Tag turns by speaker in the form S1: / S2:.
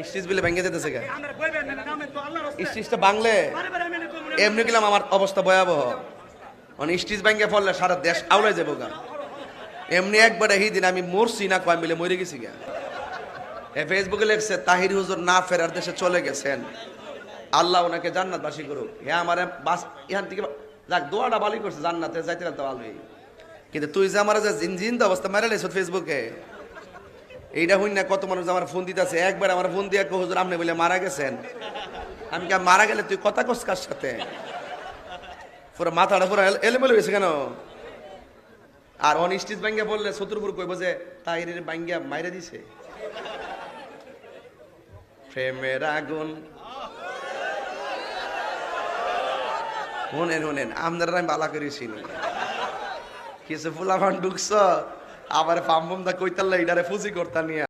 S1: stitch বিলে ভেঙে যেতেছে গা স্টিচটা বাংলে এমনি গেলাম আমার অবস্থা ভয়াবহ মানে স্টিচ ভেঙে পড়লে সারা দেশ আউলাই যাবো গা এমনি একবার এই দিন আমি মরছি না কয় মিলে মরে গেছি গা ফেসবুকে লেখছে তাহির হুজুর না ফেরার দেশে চলে গেছেন আল্লাহ ওনাকে জান্নাতবাসী করুক হ্যাঁ আমার বাস এখান থেকে যাক দোয়াটা ভালোই করছে জান্নাতে যাইতে তো ভালোই কিন্তু তুই যে আমার যে জিনজিন অবস্থা মেরে লেছ ফেসবুকে এইটা হইন না কত মানুষ আমার ফোন দিতেছে একবার আমার ফোন দিয়ে হুজুর আপনি বলে মারা গেছেন আমি কে মারা গেলে তুই কথা কস কার সাথে পুরো মাথাটা পুরো এলোমেলো হয়েছে কেন আর অনিশ্চিত ব্যাঙ্গা বললে শত্রুপুর কইব যে তাহিরের ব্যাঙ্গা মাইরে দিছে প্রেমের আগুন শোনেন আপনারা আমি বালা করেছি কিছু ফুলাফান ঢুকছ আবার পাম্পম দা কইতাল্লা এটারে ফুজি করতা নিয়ে